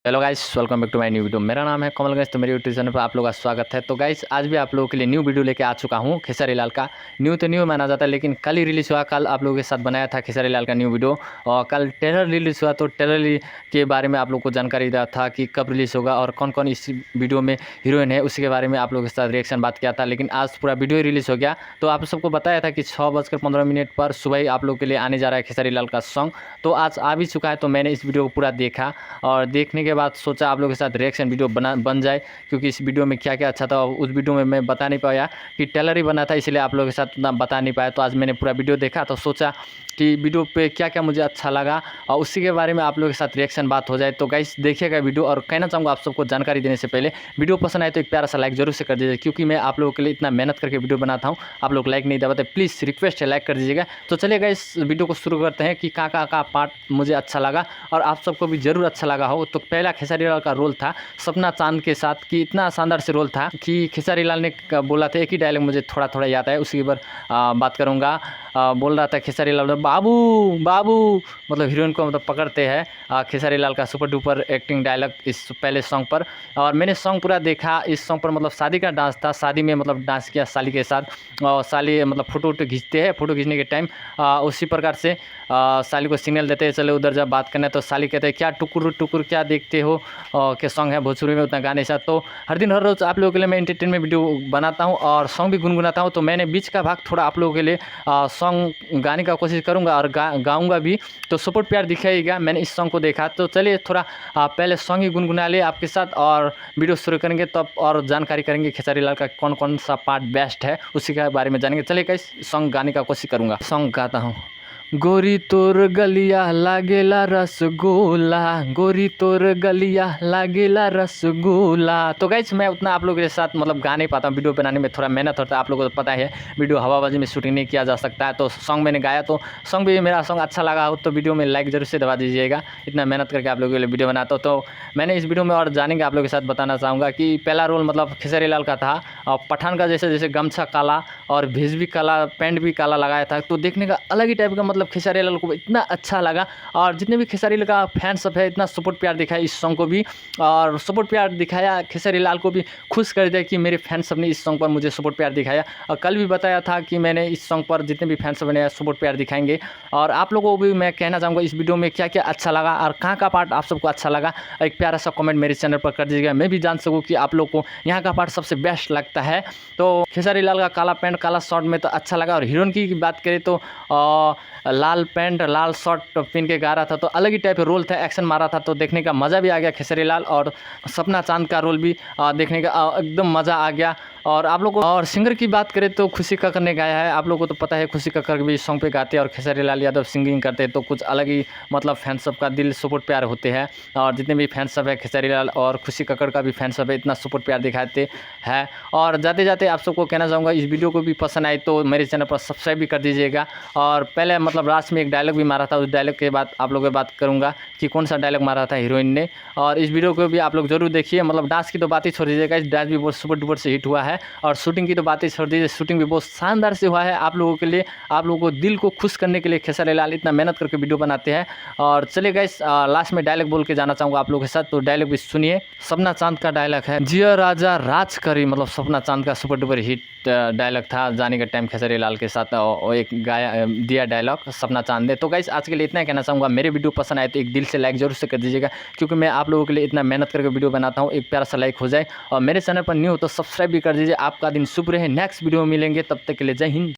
Hello guys, welcome back to my new video. मेरा नाम है कमल गाइस। तो मेरे यूट्यूब चैनल पर आप लोगों का स्वागत है। तो गाइस आज भी आप लोगों के लिए न्यू वीडियो लेके आ चुका हूँ खेसारी लाल का। न्यू तो न्यू माना जाता है, लेकिन कल ही रिलीज़ हुआ। कल आप लोगों के साथ बनाया था खेसारी लाल का न्यू वीडियो, और कल ट्रेलर रिलीज़ हुआ। तो ट्रेलर के बारे में आप लोग को जानकारी दिया था कि कब रिलीज़ होगा और कौन कौन इस वीडियो में हीरोइन है, उसी के बारे में आप लोगों के साथ रिएक्शन बात किया था। लेकिन आज पूरा वीडियो ही रिलीज़ हो गया। तो आप सबको बताया था कि 6:15 पर सुबह ही आप लोग के लिए आने जा रहा है खेसारी लाल का सॉन्ग। तो आज आ भी चुका है। तो मैंने इस वीडियो को पूरा देखा और देखने के बाद सोचा आप लोगों के साथ रिएक्शन वीडियो बन जाए, क्योंकि इस वीडियो में क्या क्या अच्छा था उस वीडियो में मैं बता नहीं पाया, कि ट्रेलर ही बना था, इसलिए आप लोगों के साथ उतना बता नहीं पाया। तो आज मैंने पूरा वीडियो देखा तो सोचा कि वीडियो पे क्या क्या मुझे अच्छा लगा और उसी के बारे में आप लोगों के साथ रिएक्शन बात हो जाए। तो गाइस देखिएगा वीडियो। और कहना चाहूँगा आप सबको जानकारी देने से पहले, वीडियो पसंद आए तो एक प्यारा सा लाइक जरूर से कर दीजिए, क्योंकि मैं आप लोगों के लिए इतना मेहनत करके वीडियो बनाता हूँ, आप लोग लाइक नहीं दबाते। प्लीज़ रिक्वेस्ट है, लाइक कर दीजिएगा। तो चलिएगा इस वीडियो को शुरू करते हैं कि कहाँ का पार्ट मुझे अच्छा लगा और आप सबको भी ज़रूर अच्छा लगा हो। तो पहला खेसारी लाल का रोल था सपना चांद के साथ, कि इतना शानदार से रोल था कि खेसारी लाल ने बोला था, एक ही डायलॉग मुझे थोड़ा थोड़ा याद है, उसी पर बात करूँगा। बोल रहा था खेसारी लाल, बाबू बाबू, मतलब हीरोइन को मतलब पकड़ते हैं। खेसारी लाल का सुपर डुपर एक्टिंग डायलॉग इस पहले सॉन्ग पर। और मैंने सॉन्ग पूरा देखा। इस सॉन्ग पर मतलब शादी का डांस था, शादी में मतलब डांस किया साली के साथ। और साली मतलब फ़ोटो खींचते हैं, फ़ोटो खींचने के टाइम उसी प्रकार से साली को सिग्नल देते हैं, चले उधर जब बात करना है। तो साली कहते हैं, क्या टुकुर टुकुर क्या देखते हो, के सॉन्ग है भोजपुरी में उतना गाने साथ। तो हर दिन हर रोज़ आप लोगों के लिए मैं एंटरटेनमेंट वीडियो बनाता हूँ और सॉन्ग भी गुनगुनाता हूँ। तो मैंने बीच का भाग थोड़ा आप लोगों के लिए सॉन्ग गाने का कोशिश करूँगा और गाऊँगा भी। तो सपोर्ट प्यार दिखाइएगा। मैंने इस सॉन्ग को देखा। तो चलिए थोड़ा पहले सॉन्ग ही गुनगुना ले आपके साथ और वीडियो शुरू करेंगे, तब और जानकारी करेंगे खेसारी लाल का कौन कौन सा पार्ट बेस्ट है, उसी के बारे में जानेंगे। चलिए इस सॉन्ग गाने का कोशिश करूँगा। सॉन्ग गाता हूँ। गोरी तोर गलिया लागेला रसगुल्ला, गोरी तोर गलिया लागेला रसगुल्ला। तो गाइस मैं उतना आप लोगों के साथ मतलब गा नहीं पाता हूँ, वीडियो बनाने में थोड़ा मेहनत होता है। आप लोगों को पता है वीडियो हवाबाजी में शूटिंग नहीं किया जा सकता है। तो सॉन्ग मैंने गाया, तो सॉन्ग भी मेरा सॉन्ग अच्छा लगा हो तो वीडियो में लाइक जरूर से दबा दीजिएगा। इतना मेहनत करके आप लोगों के लिए वीडियो बनाता हूँ। तो मैंने इस वीडियो में और जानेंगे आप लोगों के साथ बताना चाहूँगा कि पहला रोल मतलब खेसारी लाल का था। और पठान का जैसे गमछा काला और भेज भी काला, पैंट भी काला लगाया था। तो देखने का अलग ही टाइप का मतलब खेसारी लाल को इतना अच्छा लगा। और जितने भी खेसारी लाल का फैन सब है, इतना सपोर्ट प्यार दिखाया इस सॉन्ग को भी, और सपोर्ट प्यार दिखाया खेसारी लाल को भी खुश कर दिया कि मेरे फैन सब ने इस सॉन्ग पर मुझे सपोर्ट प्यार दिखाया। और कल भी बताया था कि मैंने इस सॉन्ग पर जितने भी फैन सब ने सपोर्ट प्यार दिखाएंगे। और आप लोगों को भी मैं कहना चाहूँगा इस वीडियो में क्या क्या अच्छा लगा और कहाँ का पार्ट आप सबको अच्छा लगा, एक प्यारा सा कमेंट मेरे चैनल पर कर दीजिएगा, मैं भी जान सकूँ कि आप लोग को यहाँ का पार्ट सबसे बेस्ट लगता है। तो खेसारी लाल का काला पैंट काला शर्ट में तो अच्छा लगा। और हीरोइन की बात करें तो लाल पैंट लाल शर्ट पहन के गा रहा था, तो अलग ही टाइप रोल था, एक्शन मारा था, तो देखने का मज़ा भी आ गया खेसारी लाल। और सपना चांद का रोल भी देखने का एकदम मज़ा आ गया। और आप लोग को और सिंगर की बात करें तो खुशी कक्कर ने गाया है। आप लोगों को तो पता है खुशी कक्कर भी सॉन्ग पे गाते हैं और खेसारी लाल यादव सिंगिंग करते हैं, तो कुछ अलग ही मतलब फैन सब का दिल सपोर्ट प्यार होते हैं। और जितने भी फैन सब है खेसारी लाल और खुशी कक्कर का भी फैन सब है, इतना सपोर्ट प्यार दिखाते हैं। और जाते जाते आप सबको कहना चाहूँगा इस वीडियो को भी पसंद आए तो मेरे चैनल पर सब्सक्राइब भी कर दीजिएगा। और पहले मतलब लास्ट में एक डायलॉग भी मारा था, उस डायलॉग के बाद आप लोगों से बात करूँगा कि कौन सा डायलॉग मारा था हीरोइन ने। और इस वीडियो को भी आप लोग जरूर देखिए। मतलब डांस की तो बात ही छोड़ दीजिएगा, इस डांस भी बहुत सुपर डुपर से हिट हुआ है। और शूटिंग की तो बातें छोड़ दीजिए, शूटिंग भी बहुत शानदार से हुआ है आप लोगों के लिए। आप लोगों को दिल को खुश करने के लिए खेसारी लाल इतना मेहनत करके वीडियो बनाते हैं। और चलिए गाइस लास्ट में डायलॉग बोल के जाना चाहूँगा आप लोगों के साथ, तो डायलॉग भी सुनिए। सपना चांद का डायलॉग है, जिया राजा राज करी, मतलब सपना चांद का सुपर डुपर हिट डायलॉग था। जाने के टाइम खेसारी लाल के साथ एक गाया दिया डायलॉग सपना चांद ने। तो गाइस आज के लिए इतना कहना चाहूँगा, मेरे वीडियो पसंद आए तो एक दिल से लाइक जरूर से कर दीजिएगा, क्योंकि मैं आप लोगों के लिए इतना मेहनत करके वीडियो बनाता हूँ, एक प्यारा सा लाइक हो जाए। और मेरे चैनल पर न्यू हो तो सब्सक्राइब भी कर दीजिए। आपका दिन शुभ रहे। नेक्स्ट वीडियो में मिलेंगे, तब तक के लिए जय हिंद।